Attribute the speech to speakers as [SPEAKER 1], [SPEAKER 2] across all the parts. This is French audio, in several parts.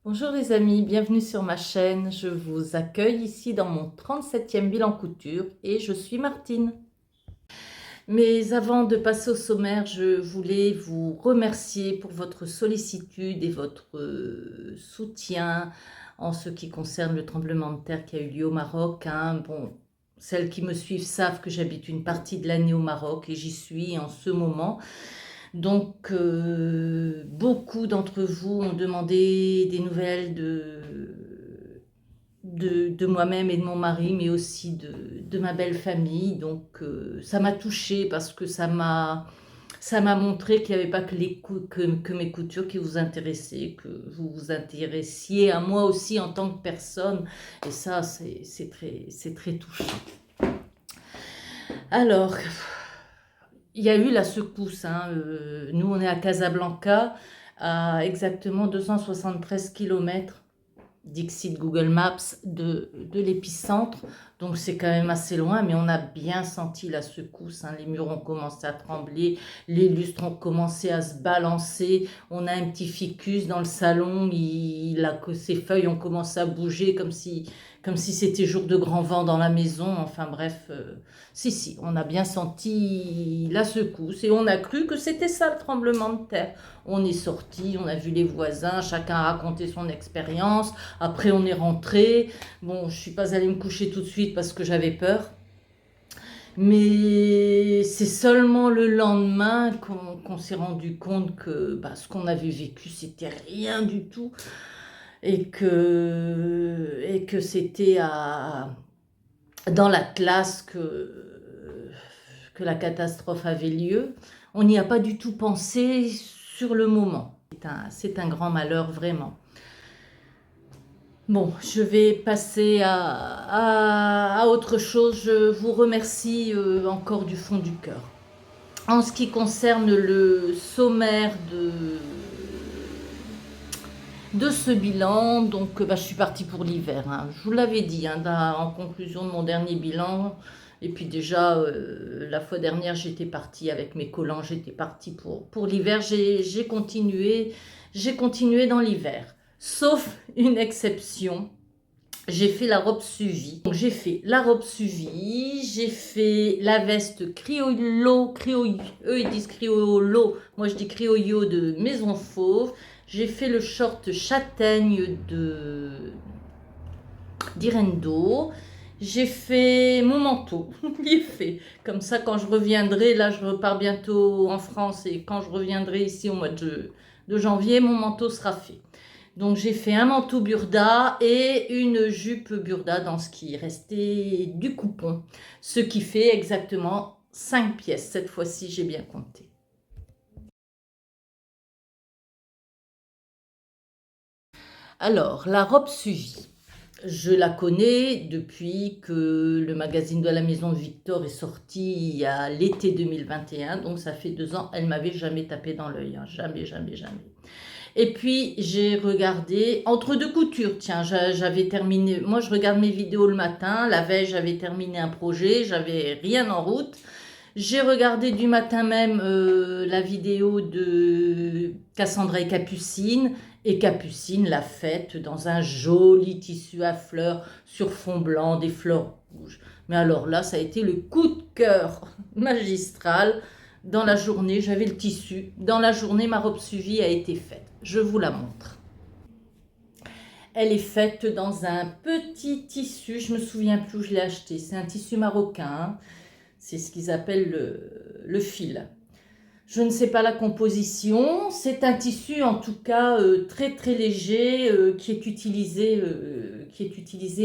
[SPEAKER 1] Bonjour les amis, bienvenue sur ma chaîne. Je vous accueille ici dans mon 37e bilan couture et je suis Martine. Mais avant de passer au sommaire, je voulais vous remercier pour votre sollicitude et votre soutien en ce qui concerne le tremblement de terre qui a eu lieu au Maroc. Bon, celles qui me suivent savent que j'habite une partie de l'année au Maroc et j'y suis en ce moment. Donc, beaucoup d'entre vous ont demandé des nouvelles de moi-même et de mon mari, mais aussi de ma belle famille. Donc, ça m'a touchée parce que ça m'a montré qu'il n'y avait pas que mes coutures qui vous intéressaient, que vous vous intéressiez à moi aussi en tant que personne. Et ça, c'est très touchant. Alors, il y a eu la secousse. Nous, on est à Casablanca, à exactement 273 km dixit Google Maps de l'épicentre. Donc, c'est quand même assez loin, mais on a bien senti la secousse. Les murs ont commencé à trembler, les lustres ont commencé à se balancer. On a un petit ficus dans le salon, ses feuilles ont commencé à bouger comme si c'était jour de grand vent dans la maison. Enfin bref, si, on a bien senti la secousse et on a cru que c'était ça le tremblement de terre. On est sorti, on a vu les voisins, chacun a raconté son expérience. Après, on est rentré. Bon, je ne suis pas allée me coucher tout de suite parce que j'avais peur. Mais c'est seulement le lendemain qu'on s'est rendu compte que ce qu'on avait vécu, c'était rien du tout. Et que c'était dans la classe que la catastrophe avait lieu. On n'y a pas du tout pensé sur le moment. C'est un grand malheur, vraiment. Bon, je vais passer à autre chose. Je vous remercie encore du fond du cœur. En ce qui concerne le sommaire de ce bilan, donc je suis partie pour l'hiver. Je vous l'avais dit en conclusion de mon dernier bilan. Et puis déjà, la fois dernière, j'étais partie avec mes collants, j'étais partie pour l'hiver. J'ai continué dans l'hiver. Sauf une exception, j'ai fait la robe suivie. Donc j'ai fait la robe suivie, j'ai fait la veste criollo, eux ils disent criollo, moi je dis criollo de Maison Fauve. J'ai fait le short châtaigne d'Irendo. J'ai fait mon manteau, il est fait. Comme ça, quand je reviendrai, là je repars bientôt en France et quand je reviendrai ici au mois de janvier, mon manteau sera fait. Donc j'ai fait un manteau burda et une jupe burda dans ce qui restait du coupon. Ce qui fait exactement 5 pièces. Cette fois-ci, j'ai bien compté. Alors, la robe suivie. Je la connais depuis que le magazine de la Maison Victor est sorti à l'été 2021. Donc ça fait 2 ans. Elle m'avait jamais tapé dans l'œil. Jamais, jamais, jamais. Et puis, j'ai regardé entre deux coutures. Tiens, j'avais terminé. Moi, je regarde mes vidéos le matin. La veille, j'avais terminé un projet. J'avais rien en route. J'ai regardé du matin même la vidéo de Cassandra et Capucine. Et Capucine l'a faite dans un joli tissu à fleurs sur fond blanc, des fleurs rouges. Mais alors là, ça a été le coup de cœur magistral. Dans la journée, j'avais le tissu. Dans la journée, ma robe suivie a été faite. Je vous la montre. Elle est faite dans un petit tissu. Je ne me souviens plus où je l'ai acheté. C'est un tissu marocain. C'est ce qu'ils appellent le fil. Je ne sais pas la composition. C'est un tissu en tout cas très très léger qui est utilisé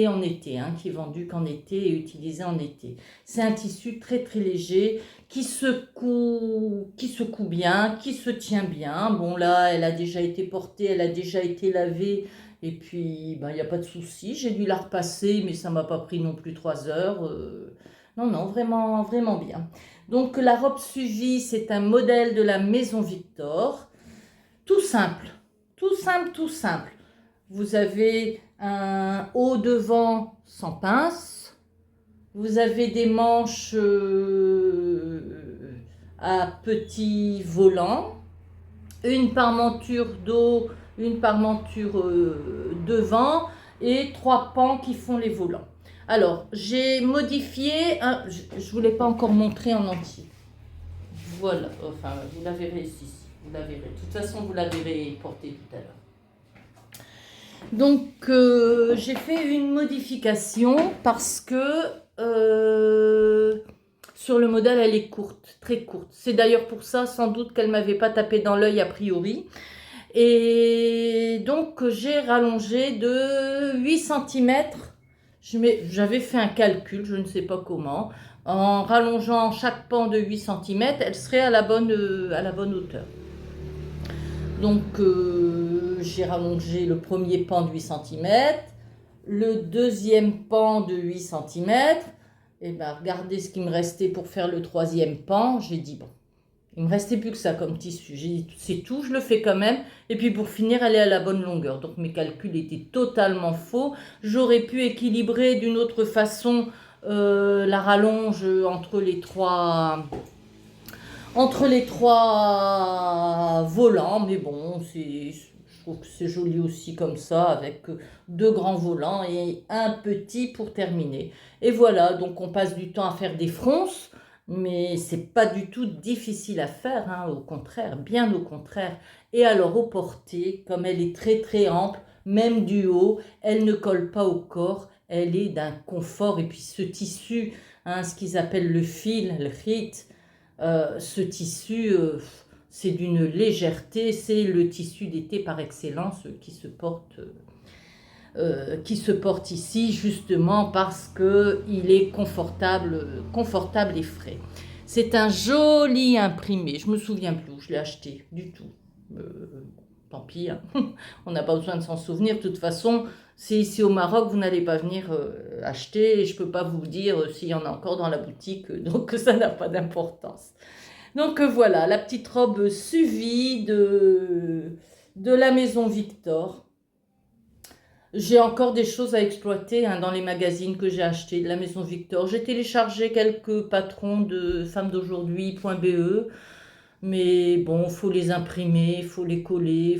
[SPEAKER 1] en été, qui est vendu qu'en été et utilisé en été. C'est un tissu très très léger qui se coud bien, qui se tient bien. Bon là, elle a déjà été portée, elle a déjà été lavée. Et puis, il n'y a pas de souci. J'ai dû la repasser, mais ça ne m'a pas pris non plus 3 heures. Non, vraiment, vraiment bien. Donc, la robe suivie, c'est un modèle de la Maison Victor. Tout simple, tout simple, tout simple. Vous avez un haut devant sans pince. Vous avez des manches à petits volants. une parmenture d'eau, une parmenture devant et 3 pans qui font les volants. Alors, j'ai modifié, je ne vous l'ai pas encore montré en entier. Voilà, enfin, vous la verrez ici, vous la verrez. De toute façon, vous la verrez porter tout à l'heure. Donc, j'ai fait une modification parce que sur le modèle, elle est courte, très courte. C'est d'ailleurs pour ça, sans doute, qu'elle ne m'avait pas tapé dans l'œil a priori. Et donc, j'ai rallongé de 8 cm. J'avais fait un calcul, je ne sais pas comment. En rallongeant chaque pan de 8 cm, elle serait à la bonne hauteur. Donc, j'ai rallongé le premier pan de 8 cm, le deuxième pan de 8 cm. Et bien, regardez ce qui me restait pour faire le troisième pan. J'ai dit, bon, il ne me restait plus que ça comme tissu. J'ai dit, c'est tout, je le fais quand même. Et puis, pour finir, elle est à la bonne longueur. Donc, mes calculs étaient totalement faux. J'aurais pu équilibrer d'une autre façon la rallonge entre les trois volants, mais bon, je trouve que c'est joli aussi comme ça, avec 2 grands volants et un petit pour terminer. Et voilà, donc on passe du temps à faire des fronces, mais c'est pas du tout difficile à faire, hein, au contraire, bien au contraire. Et alors au porté, comme elle est très très ample, même du haut, elle ne colle pas au corps, elle est d'un confort. Et puis ce tissu, hein, ce qu'ils appellent le fil, le frit, ce tissu, c'est d'une légèreté, c'est le tissu d'été par excellence qui se porte ici, justement parce qu'il est confortable et frais. C'est un joli imprimé, je me souviens plus où je l'ai acheté, du tout. Tant pis, hein. On n'a pas besoin de s'en souvenir, de toute façon, c'est ici au Maroc, vous n'allez pas venir acheter, et je ne peux pas vous dire s'il y en a encore dans la boutique, donc ça n'a pas d'importance. Donc voilà, la petite robe Suvi de la maison Victor. J'ai encore des choses à exploiter, hein, dans les magazines que j'ai achetés de la maison Victor. J'ai téléchargé quelques patrons de femmesdaujourd'hui.be. Mais bon, faut les imprimer, faut les coller,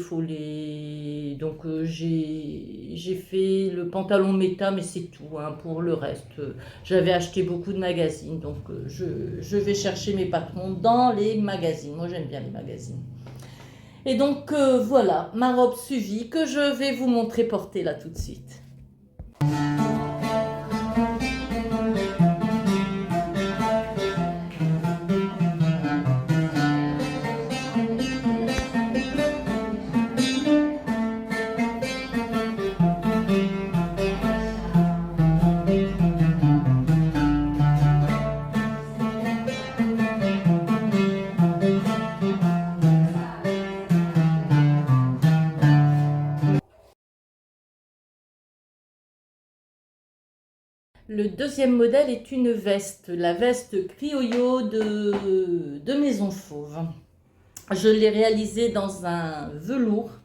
[SPEAKER 1] donc j'ai fait le pantalon méta, mais c'est tout, hein. Pour le reste, j'avais acheté beaucoup de magazines, donc je vais chercher mes patrons dans les magazines. Moi, j'aime bien les magazines. Et donc voilà, ma robe Suvi que je vais vous montrer porter là tout de suite. Le deuxième modèle est une veste, la veste Criollo de Maison Fauve. Je l'ai réalisée dans un velours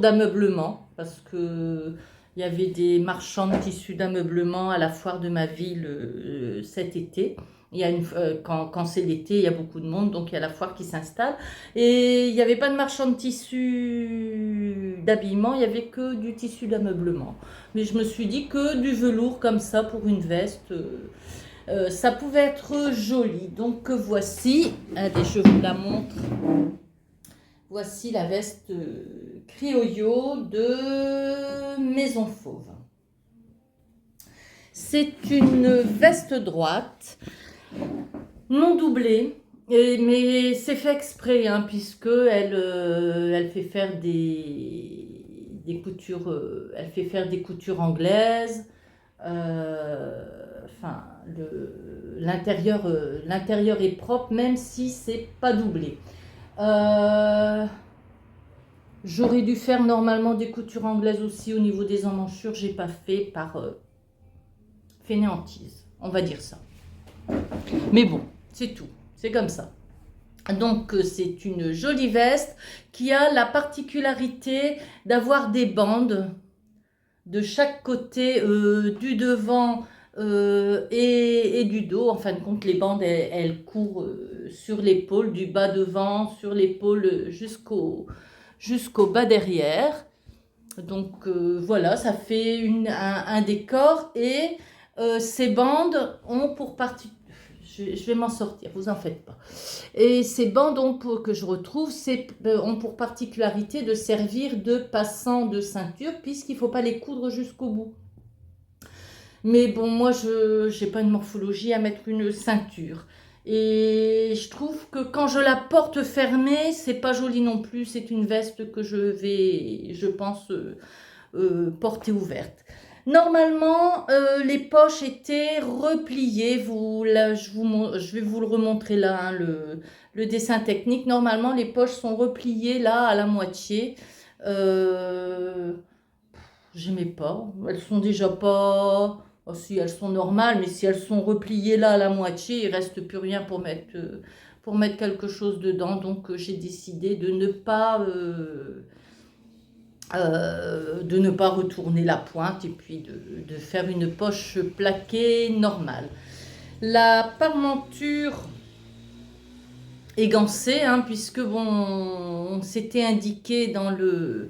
[SPEAKER 1] d'ameublement, parce que il y avait des marchands de tissus d'ameublement à la foire de ma ville cet été. Il y a quand c'est l'été, il y a beaucoup de monde, donc il y a la foire qui s'installe. Et il n'y avait pas de marchand de tissu d'habillement, il n'y avait que du tissu d'ameublement. Mais je me suis dit que du velours comme ça pour une veste, ça pouvait être joli. Donc voici, allez, je vous la montre. Voici la veste Criollo de Maison Fauve. C'est une veste droite, non doublée, mais c'est fait exprès, hein, puisque elle fait faire des coutures, elle fait faire des coutures anglaises. Enfin, l'intérieur est propre, même si c'est pas doublé. J'aurais dû faire normalement des coutures anglaises aussi au niveau des emmanchures. J'ai pas fait par fainéantise, on va dire ça. Mais bon, c'est tout, c'est comme ça. Donc c'est une jolie veste qui a la particularité d'avoir des bandes de chaque côté, du devant et du dos. En fin de compte, les bandes elles courent sur l'épaule, du bas devant, sur l'épaule jusqu'au bas derrière. Donc voilà, ça fait un décor et ces bandes ont pour partie... Je vais m'en sortir, vous en faites pas. Et ces bandes que je retrouve ont pour particularité de servir de passant de ceinture puisqu'il ne faut pas les coudre jusqu'au bout. Mais bon, moi, je n'ai pas une morphologie à mettre une ceinture. Et je trouve que quand je la porte fermée, c'est pas joli non plus. C'est une veste que je pense, portée ouverte. Normalement, les poches étaient repliées. Je vais vous le remontrer là, hein, le dessin technique. Normalement, les poches sont repliées là à la moitié. J'aimais pas. Elles sont déjà pas... Oh, si elles sont normales, mais si elles sont repliées là à la moitié, il reste plus rien pour mettre quelque chose dedans. Donc j'ai décidé de ne pas retourner la pointe et puis de faire une poche plaquée normale. La parmenture est gancée, hein, puisque bon, c'était indiqué dans le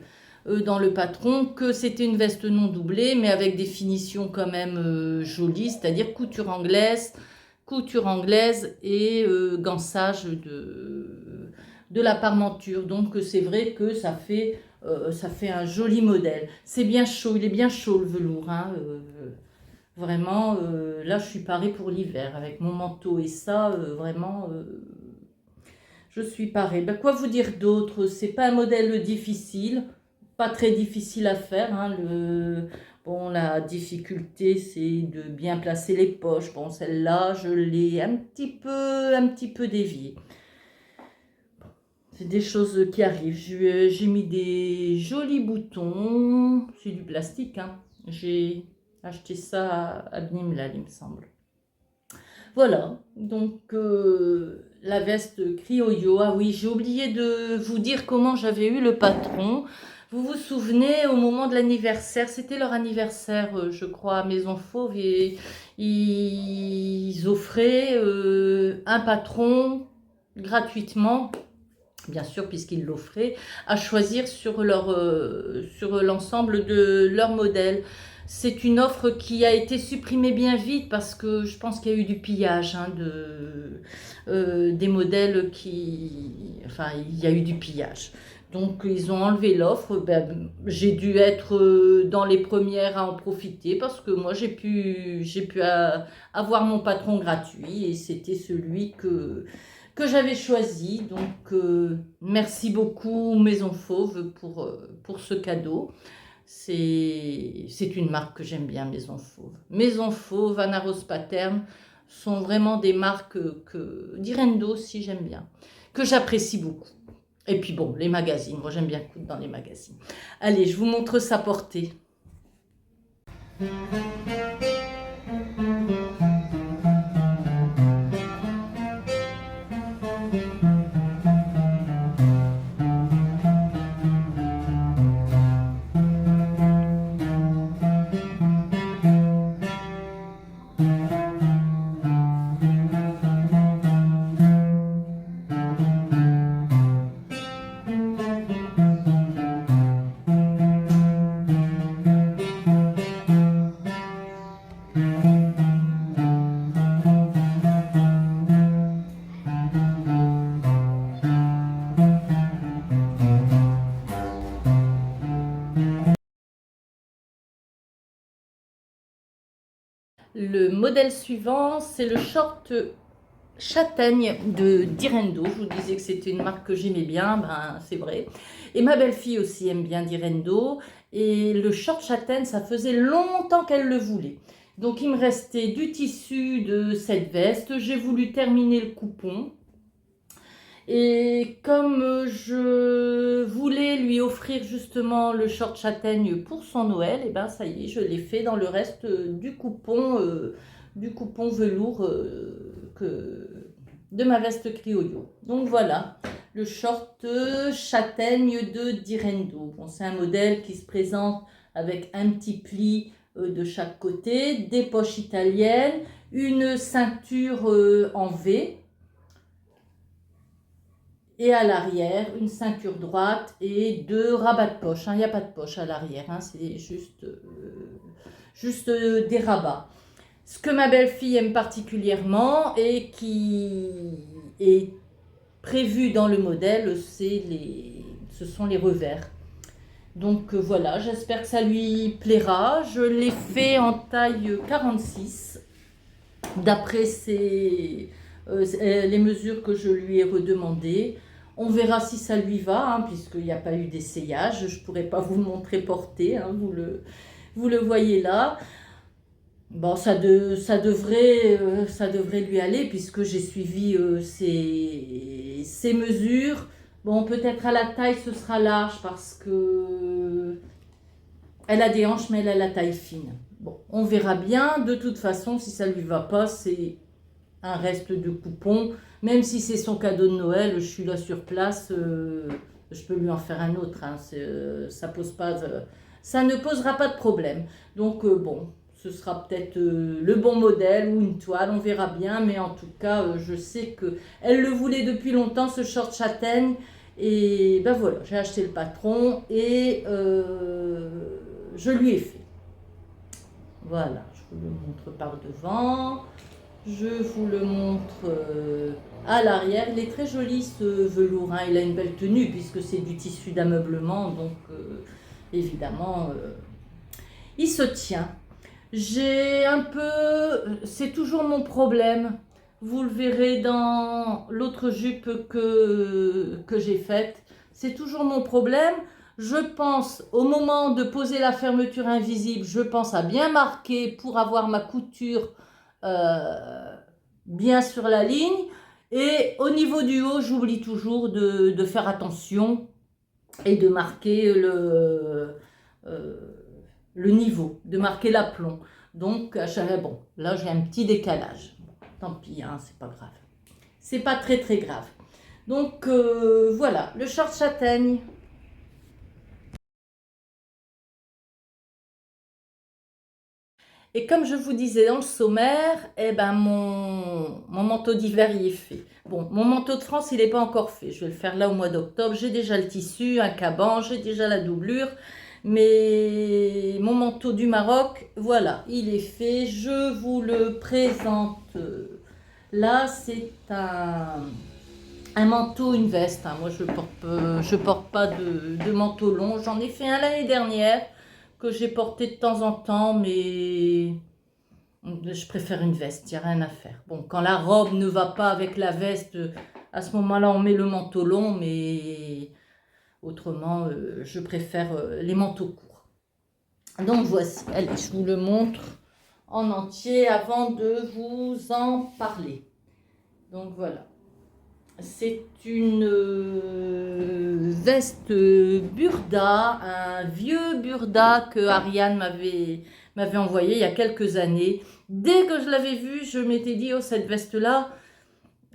[SPEAKER 1] patron que c'était une veste non doublée, mais avec des finitions quand même jolies, c'est-à-dire couture anglaise et gançage de la parmenture. Donc c'est vrai que ça fait un joli modèle. C'est bien chaud, il est bien chaud le velours, hein, vraiment, là je suis parée pour l'hiver avec mon manteau et ça, vraiment, je suis parée. Ben, quoi vous dire d'autre? C'est pas un modèle difficile, pas très difficile à faire, hein. Bon, la difficulté c'est de bien placer les poches. Bon, celle-là, je l'ai un petit peu déviée. C'est des choses qui arrivent. J'ai mis des jolis boutons. C'est du plastique, hein. J'ai acheté ça à Bnimlal, il me semble. Voilà, donc la veste Criollot. Ah oui, j'ai oublié de vous dire comment j'avais eu le patron. Vous vous souvenez, au moment de l'anniversaire, c'était leur anniversaire, je crois, à Maison Fauve, et ils offraient un patron gratuitement, bien sûr, puisqu'ils l'offraient, à choisir sur l'ensemble de leur modèle. C'est une offre qui a été supprimée bien vite parce que je pense qu'il y a eu du pillage, hein, des modèles Enfin, il y a eu du pillage. Donc, ils ont enlevé l'offre. Ben, j'ai dû être dans les premières à en profiter parce que moi, j'ai pu avoir mon patron gratuit et c'était celui que j'avais choisi. Donc, merci beaucoup Maison Fauve pour ce cadeau. C'est une marque que j'aime bien, Maison Fauve. Maison Fauve, Anna Rose Paterne sont vraiment des marques Direndo aussi, j'aime bien, que j'apprécie beaucoup. Et puis bon, les magazines, moi j'aime bien coudre dans les magazines. Allez, je vous montre sa portée. Le modèle suivant, c'est le short châtaigne de Direndo. Je vous disais que c'était une marque que j'aimais bien, ben c'est vrai. Et ma belle-fille aussi aime bien Direndo. Et le short châtaigne, ça faisait longtemps qu'elle le voulait. Donc il me restait du tissu de cette veste. J'ai voulu terminer le coupon. Et comme je voulais lui offrir justement le short châtaigne pour son Noël, et ben ça y est, je l'ai fait dans le reste du coupon velours de ma veste Criollot. Donc voilà, le short châtaigne de Direndo. Bon, c'est un modèle qui se présente avec un petit pli de chaque côté, des poches italiennes, une ceinture en V. Et à l'arrière, une ceinture droite et 2 rabats de poche. Il n'y a pas de poche à l'arrière, c'est juste des rabats. Ce que ma belle-fille aime particulièrement et qui est prévu dans le modèle, ce sont les revers. Donc voilà, j'espère que ça lui plaira. Je l'ai fait en taille 46, d'après les mesures que je lui ai redemandées. On verra si ça lui va, puisqu'il n'y a pas eu d'essayage. Je ne pourrais pas vous le montrer porté, vous le voyez là. Bon, ça devrait lui aller, puisque j'ai suivi ses mesures. Bon, peut-être à la taille, ce sera large, parce que elle a des hanches, mais elle a la taille fine. Bon, on verra bien. De toute façon, si ça lui va pas, c'est un reste de coupon. Même si c'est son cadeau de Noël, je suis là sur place, je peux lui en faire un autre. Ça ne posera pas de problème. Donc bon, ce sera peut-être le bon modèle ou une toile, on verra bien. Mais en tout cas, je sais que elle le voulait depuis longtemps, ce short châtaigne. Et ben voilà, j'ai acheté le patron et je lui ai fait. Voilà, je vous le montre par devant. Je vous le montre à l'arrière. Il est très joli ce velours, il a une belle tenue puisque c'est du tissu d'ameublement, donc évidemment il se tient. J'ai un peu, c'est toujours mon problème, vous le verrez dans l'autre jupe que j'ai faite, c'est toujours mon problème. Je pense, au moment de poser la fermeture invisible, je pense à bien marquer pour avoir ma couture bien sur la ligne. Et au niveau du haut, j'oublie toujours de faire attention et de marquer le niveau, de marquer l'aplomb. Donc, bon, là j'ai un petit décalage. Bon, tant pis, c'est pas grave. C'est pas très très grave. Donc voilà, le short châtaigne. Et comme je vous disais dans le sommaire, mon manteau d'hiver y est fait. Bon, mon manteau de France, il n'est pas encore fait. Je vais le faire là au mois d'octobre. J'ai déjà le tissu, un caban, j'ai déjà la doublure. Mais mon manteau du Maroc, voilà, il est fait. Je vous le présente. Là, c'est un manteau, une veste. Moi, je porte pas de manteau long. J'en ai fait un l'année dernière que j'ai porté de temps en temps, mais je préfère une veste, il n'y a rien à faire. Bon, quand la robe ne va pas avec la veste, à ce moment-là, on met le manteau long, mais autrement, je préfère les manteaux courts. Donc voici, allez, je vous le montre en entier avant de vous en parler. Donc voilà. C'est une veste burda, un vieux burda que Ariane m'avait envoyé il y a quelques années. Dès que je l'avais vue, je m'étais dit, oh, cette veste-là,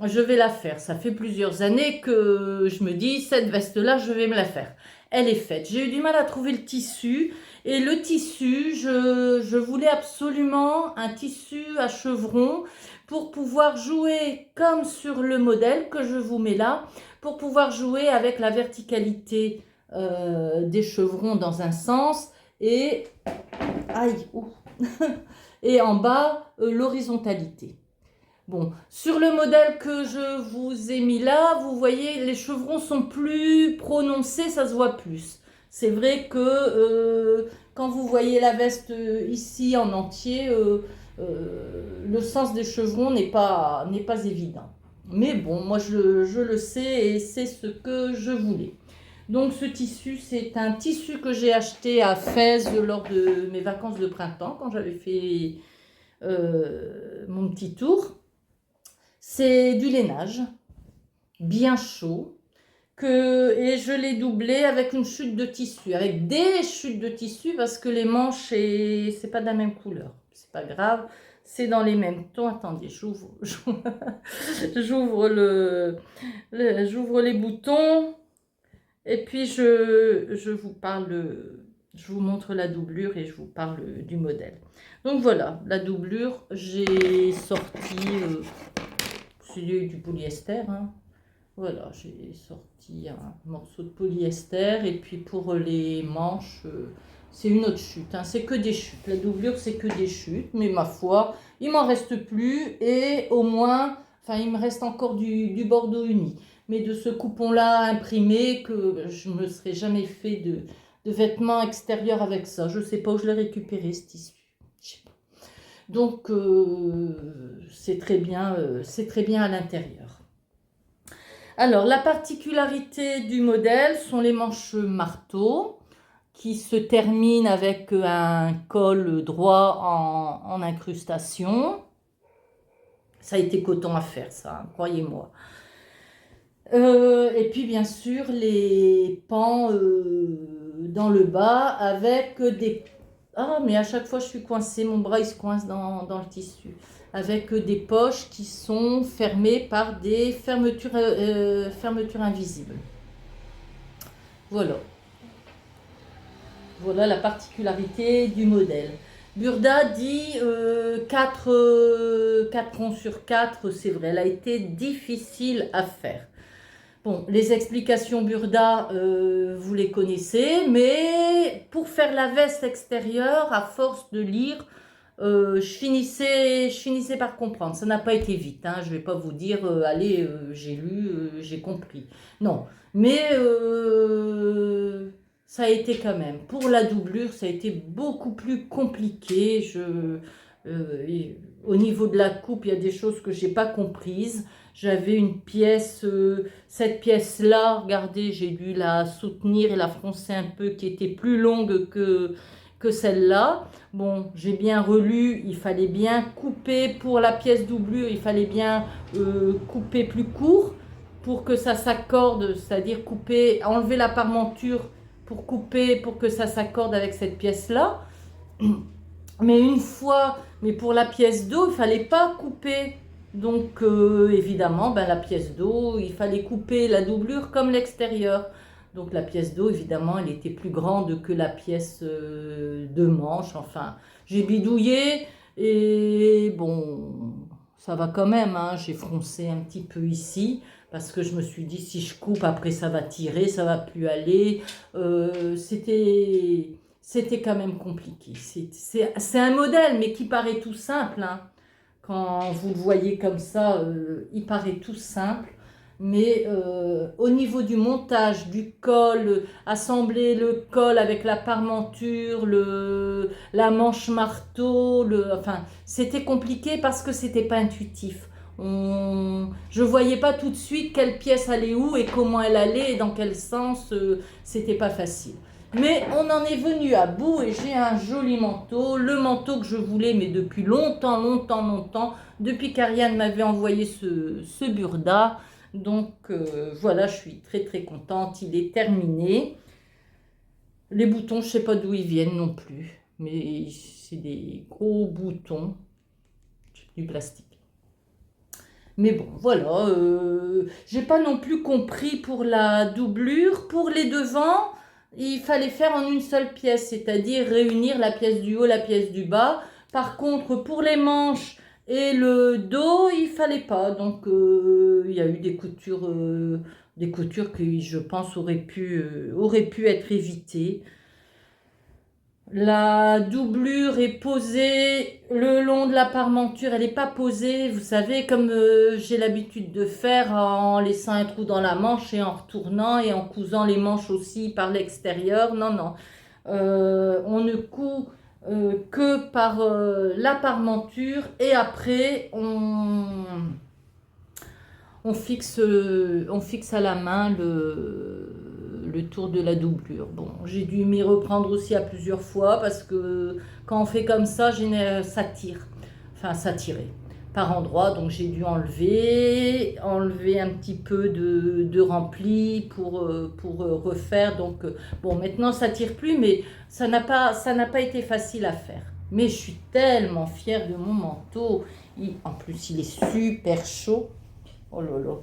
[SPEAKER 1] je vais la faire. Ça fait plusieurs années que je me dis, cette veste-là, je vais me la faire. Elle est faite. J'ai eu du mal à trouver le tissu. Et le tissu, je voulais absolument un tissu à chevrons pour pouvoir jouer comme sur le modèle que je vous mets là, pour pouvoir jouer avec la verticalité des chevrons dans un sens et, aïe, et en bas, l'horizontalité. Bon, sur le modèle que je vous ai mis là, vous voyez, les chevrons sont plus prononcés, ça se voit plus. C'est vrai que quand vous voyez la veste ici en entier, le sens des chevrons n'est pas évident. Mais bon, moi je le sais et c'est ce que je voulais. Donc ce tissu, c'est un tissu que j'ai acheté à Fès lors de mes vacances de printemps, quand j'avais fait mon petit tour. C'est du lainage, bien chaud, et je l'ai doublé avec une chute de tissu, avec des chutes de tissu parce que les manches, c'est pas de la même couleur. C'est pas grave, c'est dans les mêmes tons. Attendez, j'ouvre les boutons et puis je vous montre la doublure et je vous parle du modèle. Donc voilà, la doublure, j'ai sorti... c'est du polyester, Voilà, j'ai sorti un morceau de polyester et puis pour les manches, c'est une autre chute, hein. C'est que des chutes. La doublure, c'est que des chutes, mais ma foi, il m'en reste plus et au moins, enfin, il me reste encore du bordeaux uni. Mais de ce coupon-là imprimé, que je me serais jamais fait de vêtements extérieurs avec ça. Je sais pas où je l'ai récupéré, ce tissu. Je sais pas. Donc, c'est très bien à l'intérieur. Alors, la particularité du modèle sont les manches marteau qui se terminent avec un col droit en incrustation. Ça a été coton à faire, ça, hein, croyez-moi. Et puis, bien sûr, les pans dans le bas avec des... Ah, mais à chaque fois, je suis coincée, mon bras, il se coince dans le tissu. Avec des poches qui sont fermées par des fermetures invisibles. Voilà. Voilà la particularité du modèle. Burda dit 4 ronds sur 4, c'est vrai, elle a été difficile à faire. Bon, les explications Burda, vous les connaissez, mais pour faire la veste extérieure, à force de lire, je finissais par comprendre. Ça n'a pas été vite, hein. Je ne vais pas vous dire, allez, j'ai lu, j'ai compris. Non, mais ça a été quand même. Pour la doublure, ça a été beaucoup plus compliqué. Au niveau de la coupe, il y a des choses que je n'ai pas comprises. J'avais une pièce, cette pièce-là, regardez, j'ai dû la soutenir et la froncer un peu, qui était plus longue que celle-là. Bon, j'ai bien relu, il fallait bien couper pour la pièce doublure, il fallait bien couper plus court pour que ça s'accorde, c'est-à-dire couper, enlever la parmenture pour couper, pour que ça s'accorde avec cette pièce-là. Mais une fois, mais pour la pièce d'eau, il ne fallait pas couper. Donc, évidemment, ben, la pièce d'eau, il fallait couper la doublure comme l'extérieur. Donc, la pièce d'eau, évidemment, elle était plus grande que la pièce de manche. Enfin, j'ai bidouillé et bon, ça va quand même, hein. J'ai froncé un petit peu ici parce que je me suis dit, si je coupe, après ça va tirer, ça va plus aller. C'était quand même compliqué. C'est un modèle, mais qui paraît tout simple, hein. Quand vous le voyez comme ça, il paraît tout simple. Mais au niveau du montage, du col, assembler le col avec la parmenture, la manche marteau, enfin, c'était compliqué parce que c'était pas intuitif. Je voyais pas tout de suite quelle pièce allait où et comment elle allait et dans quel sens, c'était pas facile. Mais on en est venu à bout et j'ai un joli manteau, le manteau que je voulais mais depuis longtemps, depuis qu'Ariane m'avait envoyé ce burda. Donc voilà, je suis très contente, il est terminé. Les boutons, je ne sais pas d'où ils viennent non plus, mais c'est des gros boutons, du plastique. Mais bon, voilà, j'ai pas non plus compris pour la doublure. Pour les devants, il fallait faire en une seule pièce, c'est-à-dire réunir la pièce du haut, la pièce du bas. Par contre, pour les manches et le dos, il fallait pas. Donc, il y a eu des coutures qui, je pense, auraient pu être évitées. La doublure est posée le long de la parmenture, elle n'est pas posée, vous savez, comme j'ai l'habitude de faire en laissant un trou dans la manche et en retournant et en cousant les manches aussi par l'extérieur. Non, non. On ne coud que par la parmenture et après on fixe à la main le tour de la doublure. Bon, j'ai dû m'y reprendre aussi à plusieurs fois parce que quand on fait comme ça, ça tire. Enfin, ça tirait par endroits. Donc, j'ai dû enlever un petit peu de rempli pour refaire. Donc, bon, maintenant, ça tire plus, mais ça n'a pas été facile à faire. Mais je suis tellement fière de mon manteau. En plus, il est super chaud. Oh là là.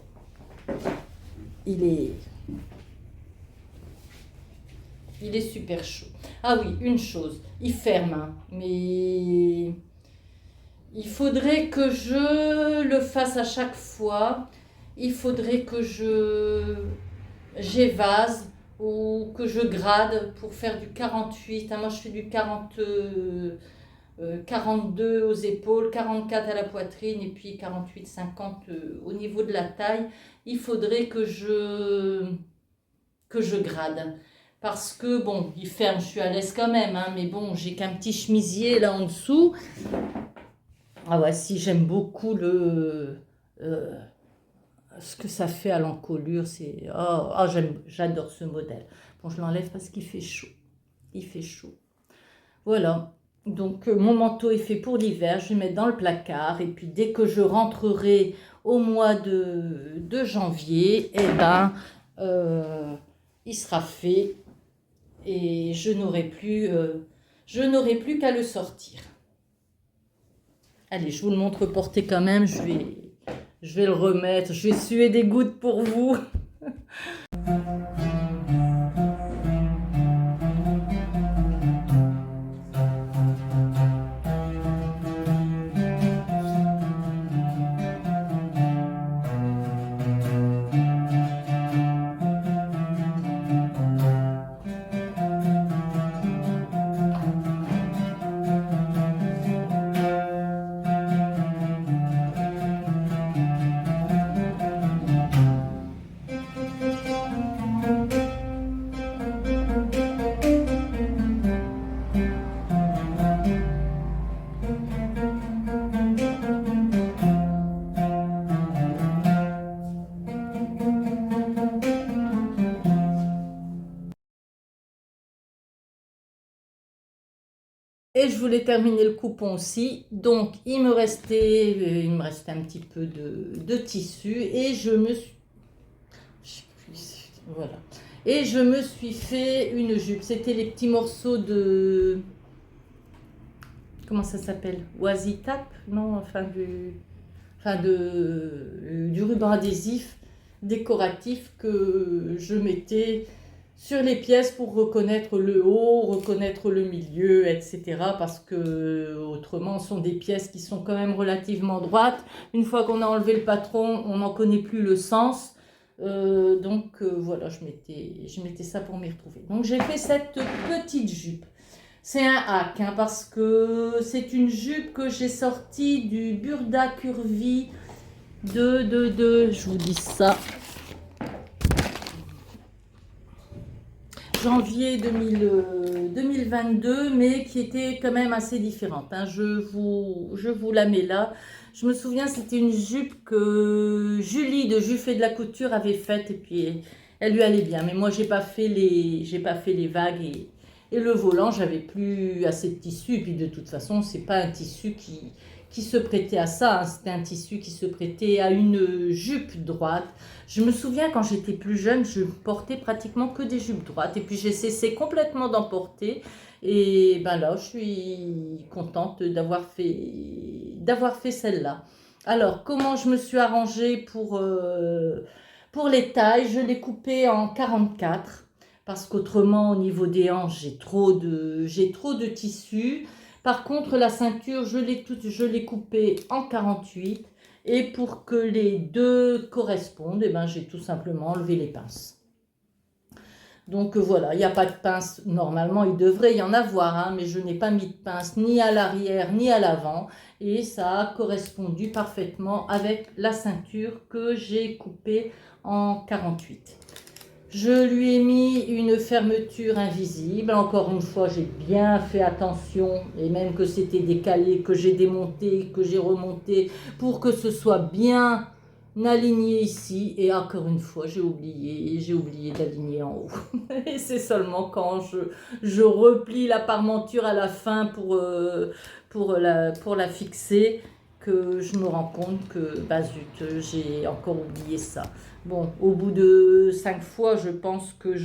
[SPEAKER 1] Il est super chaud. Ah oui, une chose, il ferme, hein, mais il faudrait que je le fasse à chaque fois. il faudrait que j'évase ou que je grade pour faire du 48. Moi, je fais du 42 aux épaules, 44 à la poitrine et puis 48-50 au niveau de la taille. Il faudrait que je grade. Parce que, bon, il ferme, je suis à l'aise quand même, hein, mais bon, j'ai qu'un petit chemisier là en dessous. Ah ouais, si, j'aime beaucoup ce que ça fait à l'encolure. J'adore ce modèle. Bon, je l'enlève parce qu'il fait chaud. Il fait chaud. Voilà. Donc, mon manteau est fait pour l'hiver. Je vais le mettre dans le placard. Et puis, dès que je rentrerai au mois de janvier, eh ben, il sera fait et je n'aurai plus qu'à le sortir. Allez, je vous le montre porté quand même. Je vais le remettre. Je vais suer des gouttes pour vous. Et je voulais terminer le coupon aussi. Donc, il me restait un petit peu de tissu et voilà. Et je me suis fait une jupe. C'était les petits morceaux de... Comment ça s'appelle? Oisitap? Non, du ruban adhésif décoratif que je mettais sur les pièces pour reconnaître le haut, reconnaître le milieu, etc. Parce que autrement, ce sont des pièces qui sont quand même relativement droites. Une fois qu'on a enlevé le patron, on n'en connaît plus le sens. Voilà, je mettais ça pour m'y retrouver. Donc j'ai fait cette petite jupe. C'est un hack, hein, parce que c'est une jupe que j'ai sortie du Burda Curvy je vous dis ça, janvier 2022, mais qui était quand même assez différente. Hein. Je vous la mets là. Je me souviens, c'était une jupe que Julie de Juff et de la Couture avait faite et puis elle lui allait bien. Mais moi, j'ai pas fait les vagues et le volant, j'avais plus assez de tissu. Et puis de toute façon, c'est pas un tissu qui se prêtait à ça. Hein. C'était un tissu qui se prêtait à une jupe droite. Je me souviens quand j'étais plus jeune, je portais pratiquement que des jupes droites. Et puis j'ai cessé complètement d'en porter. Et ben là, je suis contente d'avoir fait celle-là. Alors, comment je me suis arrangée pour les tailles? Je l'ai coupée en 44 parce qu'autrement, au niveau des hanches, j'ai trop de tissu. Par contre, la ceinture, je l'ai coupée en 48. Et pour que les deux correspondent, eh ben, j'ai tout simplement enlevé les pinces. Donc voilà, il n'y a pas de pince. Normalement, il devrait y en avoir, hein, mais je n'ai pas mis de pince ni à l'arrière ni à l'avant. Et ça a correspondu parfaitement avec la ceinture que j'ai coupée en 48. Je lui ai mis une fermeture invisible. Encore une fois, j'ai bien fait attention, et même que c'était décalé, que j'ai démonté, que j'ai remonté, pour que ce soit bien aligné ici. Et encore une fois, j'ai oublié d'aligner en haut. Et c'est seulement quand je replie la parmenture à la fin pour la fixer que je me rends compte que, bah zut, j'ai encore oublié ça. Bon, au bout de 5 fois, je pense que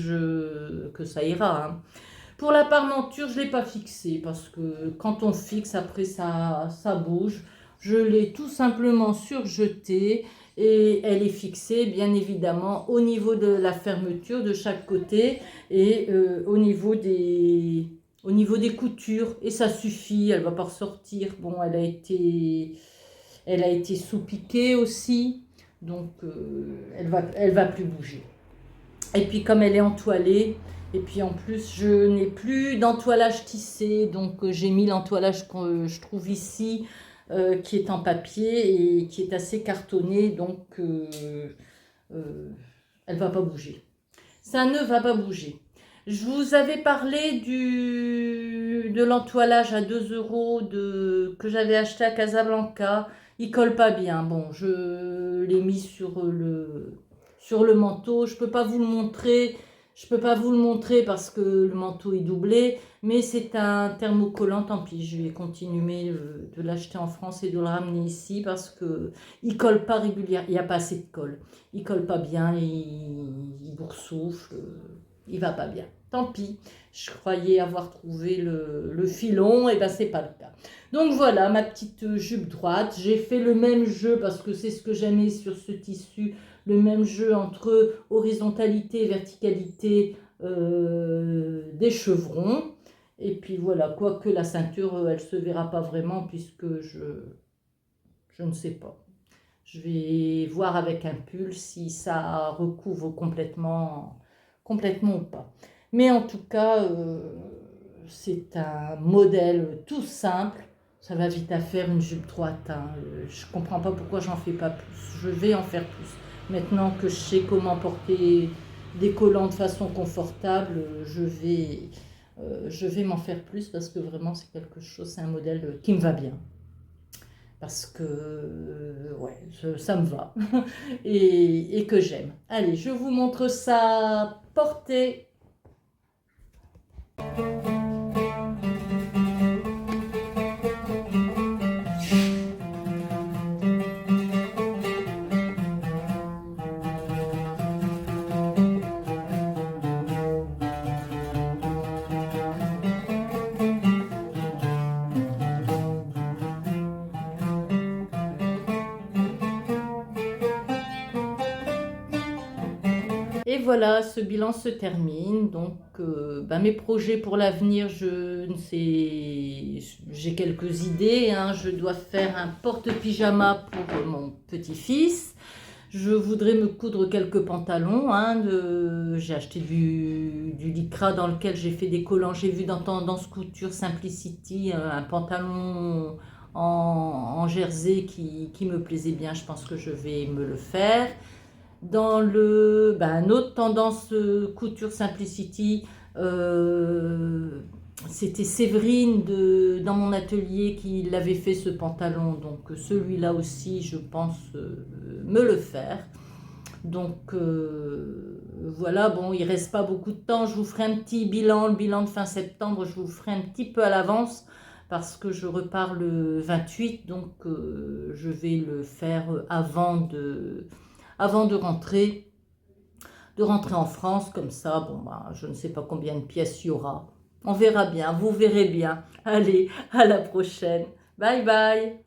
[SPEAKER 1] ça ira. Hein. Pour la parmenture, je ne l'ai pas fixée parce que quand on fixe, après ça bouge. Je l'ai tout simplement surjetée et elle est fixée, bien évidemment, au niveau de la fermeture de chaque côté et au niveau des coutures. Et ça suffit, elle ne va pas ressortir. Bon, elle a été sous-piquée aussi. Donc elle va plus bouger. Et puis comme elle est entoilée, et puis en plus je n'ai plus d'entoilage tissé, donc j'ai mis l'entoilage que je trouve ici, qui est en papier et qui est assez cartonné, donc elle va pas bouger. Ça ne va pas bouger. Je vous avais parlé de l'entoilage à 2 euros que j'avais acheté à Casablanca. Il colle pas bien. Bon, je l'ai mis sur le manteau. Je peux pas vous le montrer. Je peux pas vous le montrer parce que le manteau est doublé. Mais c'est un thermocollant. Tant pis, je vais continuer de l'acheter en France et de le ramener ici parce que il colle pas régulièrement. Il n'y a pas assez de colle. Il colle pas bien. Il boursoufle. Il va pas bien. Tant pis, je croyais avoir trouvé le filon, et ben c'est pas le cas. Donc voilà ma petite jupe droite. J'ai fait le même jeu parce que c'est ce que j'aimais sur ce tissu, le même jeu entre horizontalité et verticalité des chevrons. Et puis voilà, quoique la ceinture, elle se verra pas vraiment puisque je ne sais pas. Je vais voir avec un pull si ça recouvre complètement ou pas. Mais en tout cas, c'est un modèle tout simple. Ça va vite à faire une jupe droite. Hein. Je ne comprends pas pourquoi j'en fais pas plus. Je vais en faire plus. Maintenant que je sais comment porter des collants de façon confortable, je vais m'en faire plus parce que vraiment c'est quelque chose, c'est un modèle qui me va bien. Parce que ouais, ça me va et que j'aime. Allez, je vous montre ça porté. Et voilà, ce bilan se termine. Donc, mes projets pour l'avenir, je ne sais, j'ai quelques idées. Hein. Je dois faire un porte-pyjama pour mon petit-fils. Je voudrais me coudre quelques pantalons. Hein, j'ai acheté du lycra dans lequel j'ai fait des collants. J'ai vu dans Tendance Couture Simplicity un pantalon en jersey qui me plaisait bien. Je pense que je vais me le faire. Dans un autre Tendance Couture Simplicity, c'était Séverine dans mon atelier qui l'avait fait ce pantalon. Donc celui-là aussi, je pense me le faire. Donc voilà, bon, il reste pas beaucoup de temps. Je vous ferai un petit bilan, le bilan de fin septembre, je vous ferai un petit peu à l'avance parce que je repars le 28, donc je vais le faire avant de rentrer en France. Comme ça, bon, je ne sais pas combien de pièces il y aura. On verra bien, vous verrez bien. Allez, à la prochaine. Bye bye.